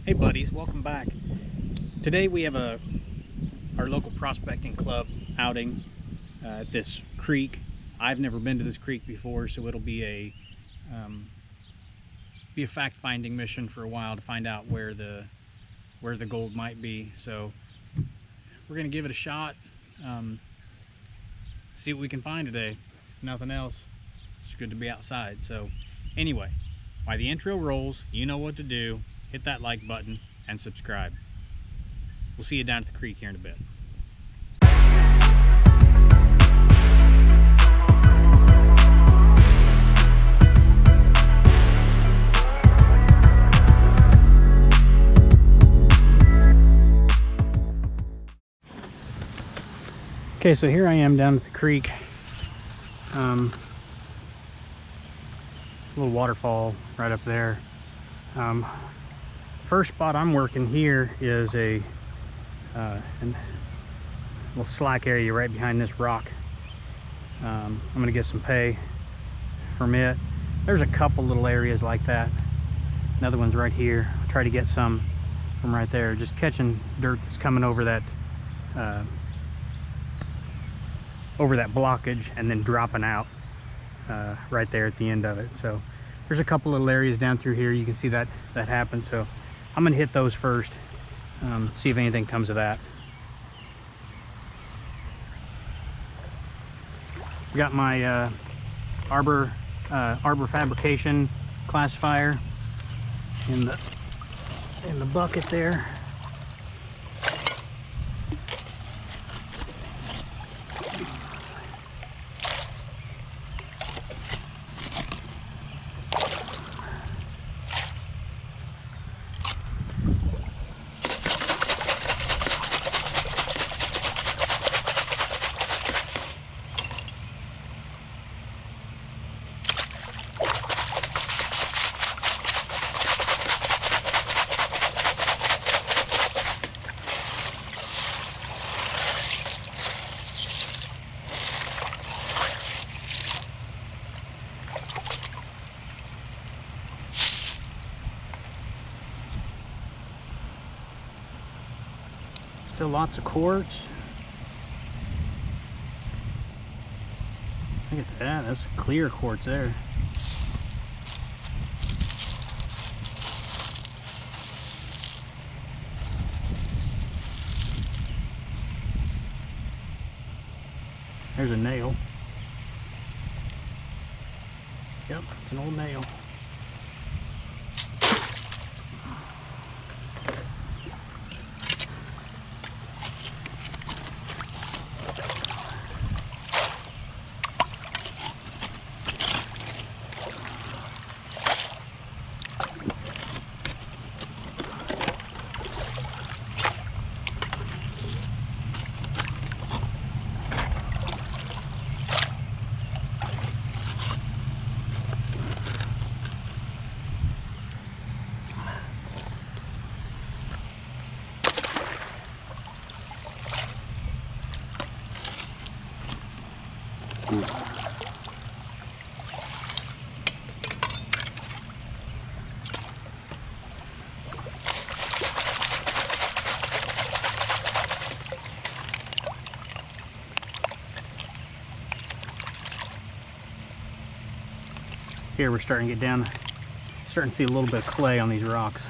Hey buddies, welcome back. Today we have our local prospecting club outing at this creek. I've never been to this creek before, so it'll be a fact-finding mission for a while to find out where the gold might be. So we're gonna give it a shot, see what we can find today. If nothing else, it's good to be outside. So anyway, while the intro rolls, you know what to do. Hit that like button and subscribe. We'll see you down at the creek here in a bit. Okay, so here I am down at the creek. Little waterfall right up there. First spot I'm working here is a little slack area right behind this rock. I'm gonna get some pay from it. There's a couple little areas like that. Another one's right here. I'll try to get some from right there. Just catching dirt that's coming over that blockage and then dropping out right there at the end of it. So there's a couple little areas down through here. You can see that happen. So I'm gonna hit those first, see if anything comes of that. We got my Arbor Fabrication classifier in the bucket there. Still lots of quartz. Look at that, that's clear quartz there. There's a nail. Yep, it's an old nail. Here we're starting to get down, starting to see a little bit of clay on these rocks.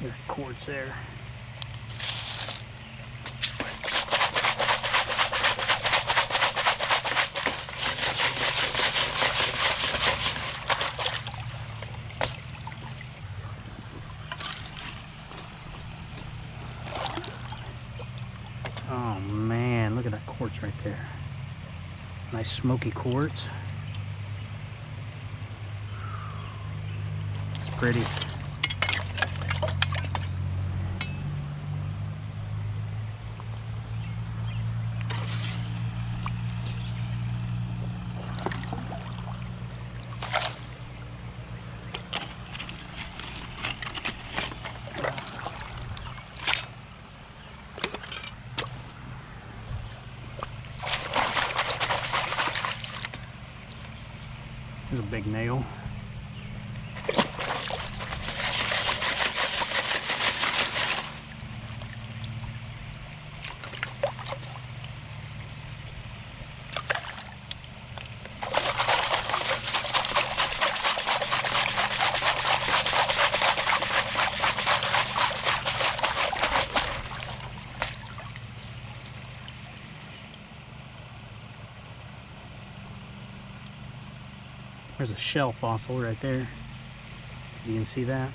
There's quartz there. Oh man, look at that quartz right there. Nice smoky quartz. It's pretty. big nail. There's a shell fossil right there. You can see that.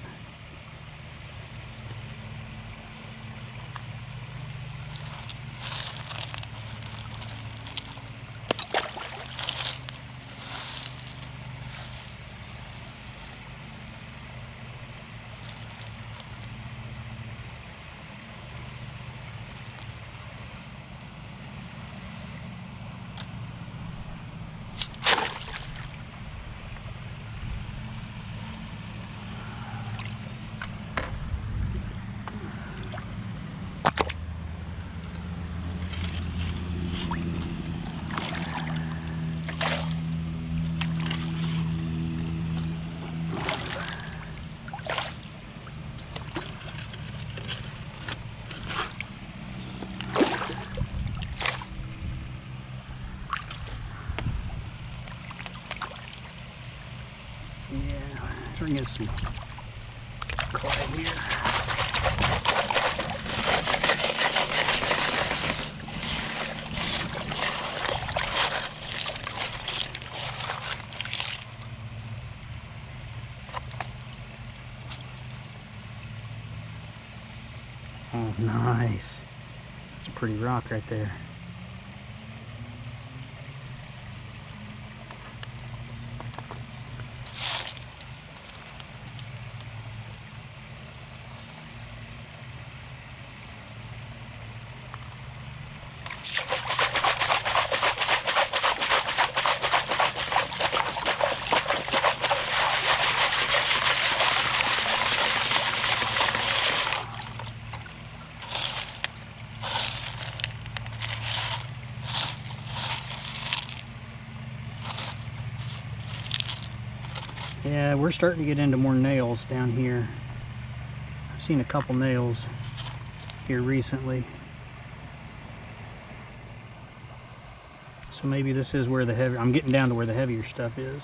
Bring in some clay here. Oh, nice. That's a pretty rock right there. Yeah, we're starting to get into more nails down here. I've seen a couple nails here recently. So maybe this is where the heavy, I'm getting down to where the heavier stuff is.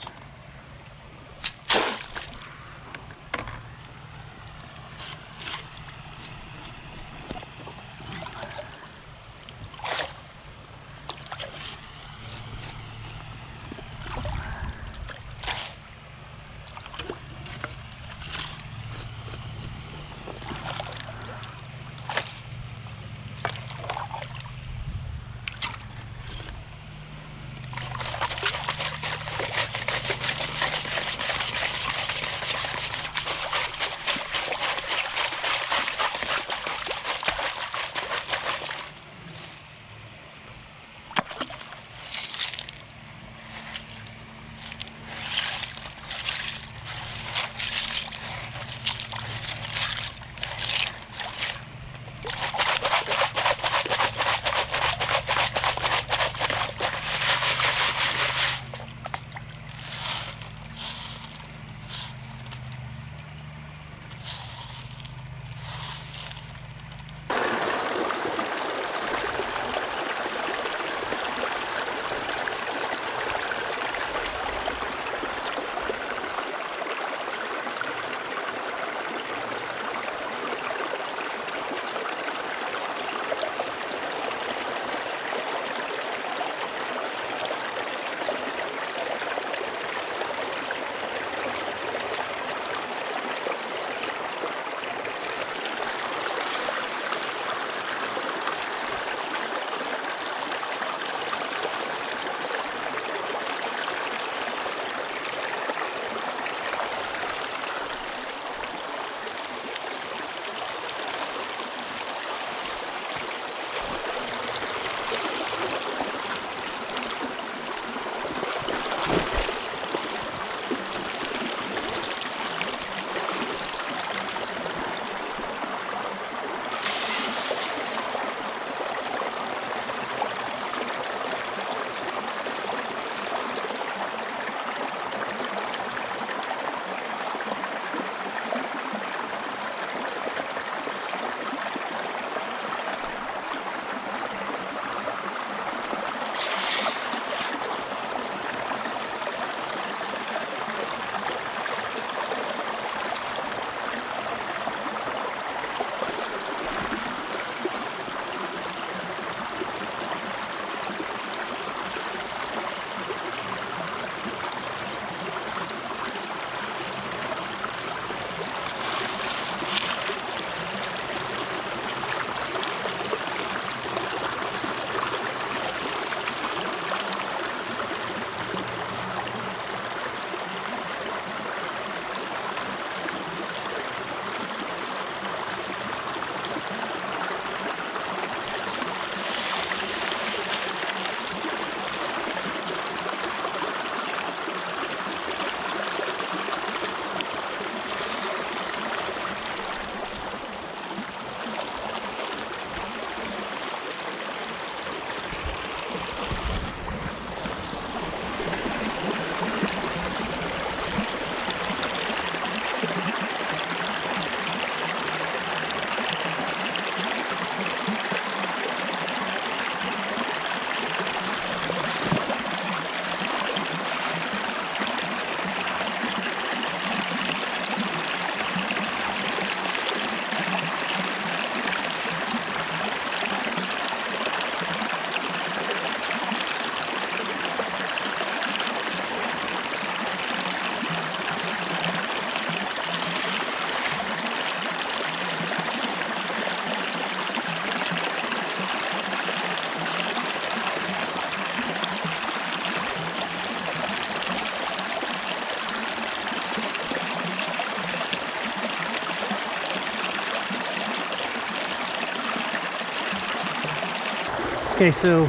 Okay, so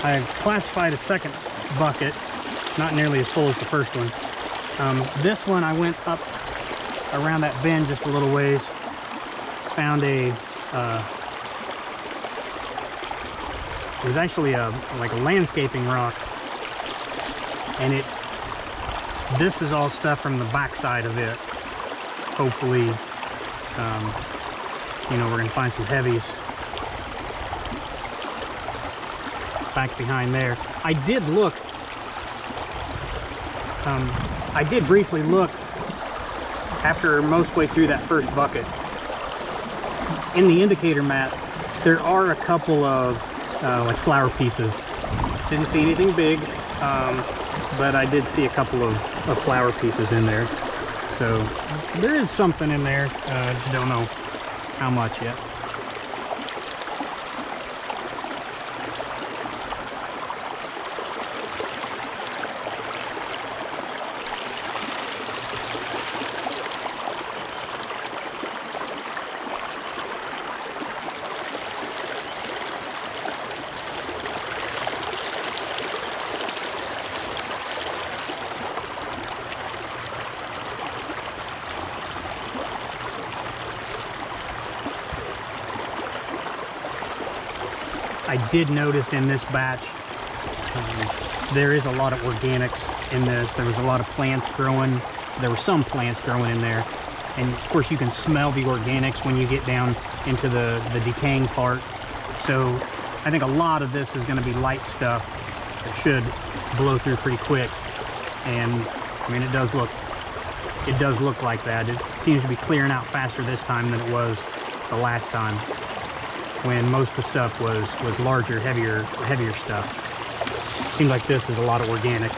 I classified a second bucket, not nearly as full as the first one. This one I went up around that bend just a little ways, found a it was actually like a landscaping rock, and this is all stuff from the backside of it. Hopefully, you know, we're gonna find some heavies back behind there. I did look, I did briefly look after most way through that first bucket. In the indicator mat, there are a couple of like flower pieces. Didn't see anything big, but I did see a couple of flower pieces in there. So there is something in there, just don't know how much yet. I did notice in this batch, there is a lot of organics in this. There was a lot of plants growing. There were some plants growing in there. And of course you can smell the organics when you get down into the decaying part. So I think a lot of this is going to be light stuff that should blow through pretty quick. And I mean, it does look like that. It seems to be clearing out faster this time than it was the last time, when most of the stuff was larger, heavier stuff. Seems like this is a lot of organics.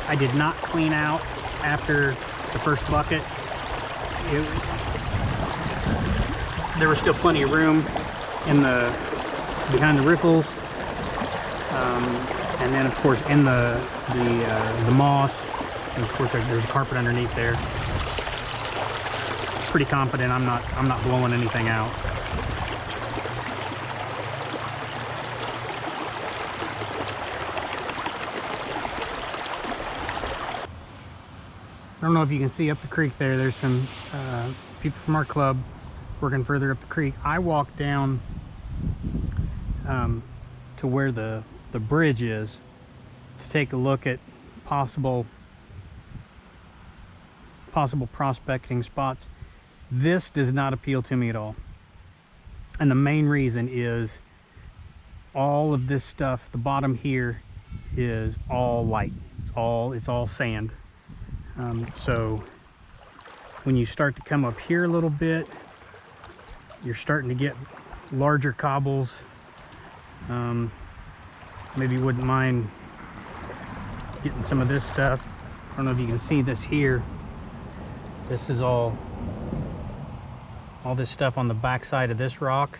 I did not clean out after the first bucket. There was still plenty of room in behind the riffles, and then of course in the moss, and of course there's a carpet underneath there. Pretty confident I'm not blowing anything out. I don't know if you can see up the creek there. There's some people from our club working further up the creek. I walked down to where the bridge is to take a look at possible prospecting spots. This does not appeal to me at all, and the main reason is all of this stuff, the bottom here, is all light. It's all sand. So when you start to come up here a little bit, you're starting to get larger cobbles. Maybe you wouldn't mind getting some of this stuff. I don't know if you can see this here. This is all this stuff on the back side of this rock.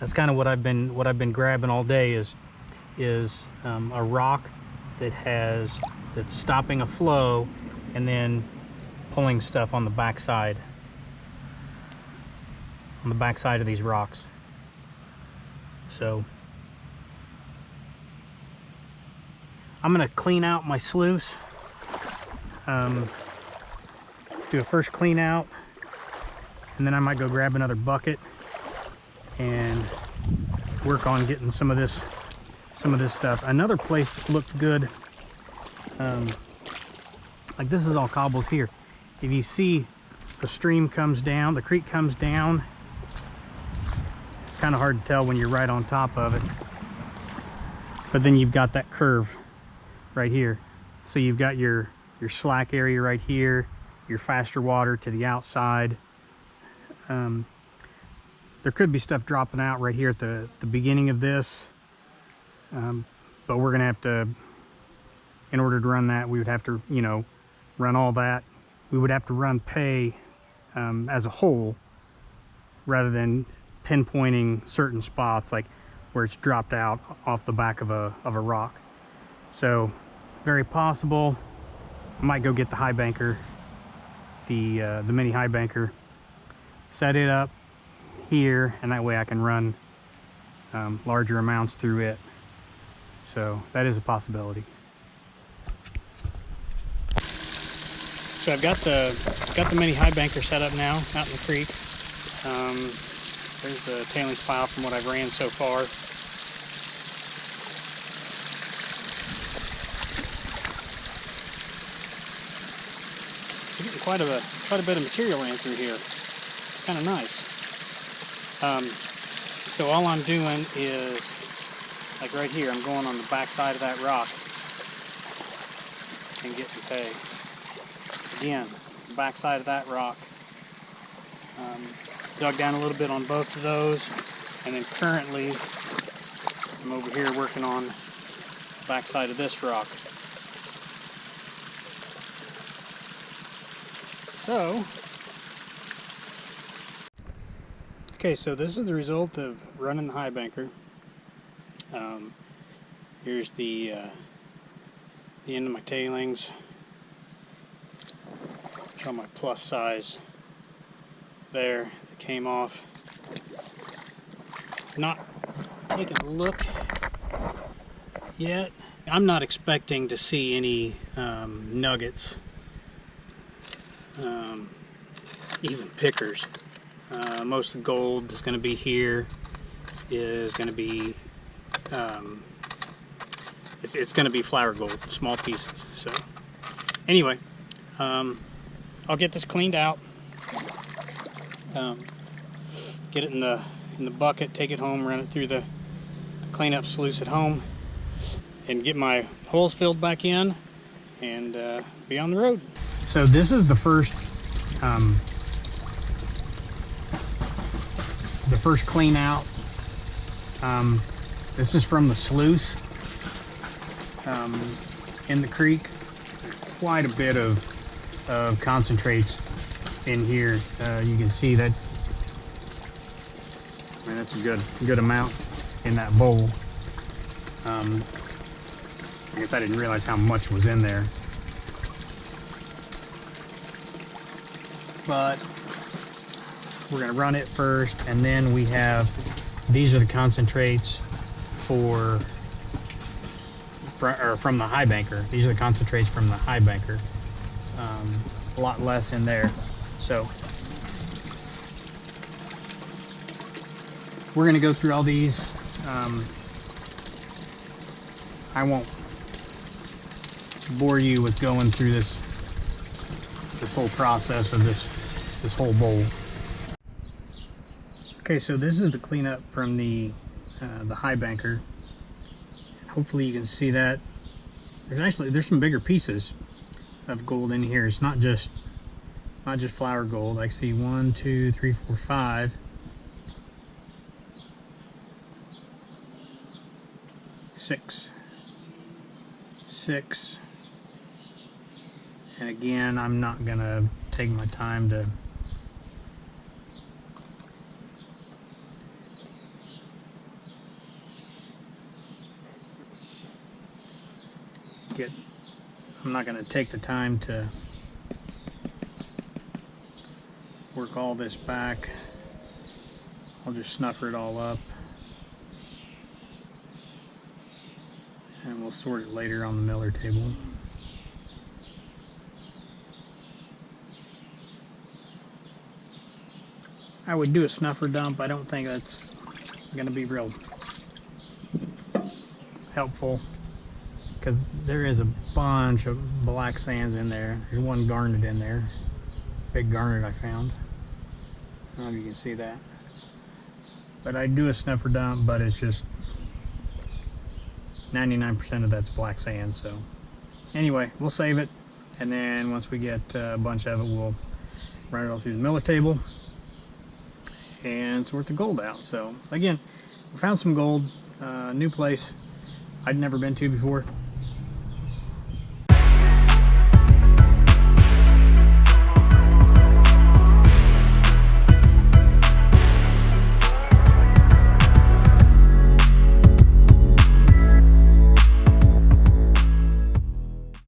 That's kind of what I've been grabbing all day is a rock that's stopping a flow and then pulling stuff on the back side of these rocks. So I'm gonna clean out my sluice, do a first clean out, and then I might go grab another bucket and work on getting some of this stuff. Another place that looked good, like this is all cobbles here. If you see the stream comes down, the creek comes down, it's kind of hard to tell when you're right on top of it. But then you've got that curve right here. So you've got your slack area right here, your faster water to the outside. There could be stuff dropping out right here at the beginning of this, but we're gonna have to, in order to run that, we would have to, you know, run all that. We would have to run pay as a whole rather than pinpointing certain spots. Like where it's dropped out off the back of a rock. So very possible I might go get the high banker, the mini high banker, set it up here, and that way I can run larger amounts through it. So that is a possibility. So I've got the mini high banker set up now out in the creek. There's the tailings pile from what I've ran so far. We're getting quite a bit of material ran through here. It's kind of nice. So all I'm doing is, like right here, I'm going on the back side of that rock and getting pay. Again, the back side of that rock. Dug down a little bit on both of those, and then currently I'm over here working on the back side of this rock. So, okay, so this is the result of running the high banker. Here's the end of my tailings. Show my plus size there that came off. Not taking a look yet. I'm not expecting to see any nuggets, even pickers. Most of the gold that's going to be here is going to be it's going to be flour gold, small pieces. So anyway, I'll get this cleaned out, get it in the bucket, take it home, run it through the cleanup sluice at home, and get my holes filled back in, and be on the road. So this is the first clean out. This is from the sluice in the creek. Quite a bit of concentrates in here. You can see that. I mean, that's a good amount in that bowl. I guess I didn't realize how much was in there. But we're going to run it first, and then we have, these are the concentrates from the high banker. These are the concentrates from the high banker. A lot less in there. So we're going to go through all these. I won't bore you with going through this whole process of this whole bowl. Okay, so this is the cleanup from the high banker. Hopefully you can see that. There's some bigger pieces of gold in here. It's not just flour gold. I see 1, 2, 3, 4, 5. 6. And again, I'm not gonna take my time to I'm not gonna take the time to work all this back. I'll just snuffer it all up, and we'll sort it later on the miller table. I would do a snuffer dump. I don't think that's going to be real helpful, because there is a bunch of black sands in there. There's one garnet in there, big garnet I found. I don't know if you can see that. But I do a snuffer dump, but it's just 99% of that's black sand. So anyway, we'll save it, and then once we get a bunch of it, we'll run it all through the miller table and sort the gold out. So again, we found some gold, new place I'd never been to before.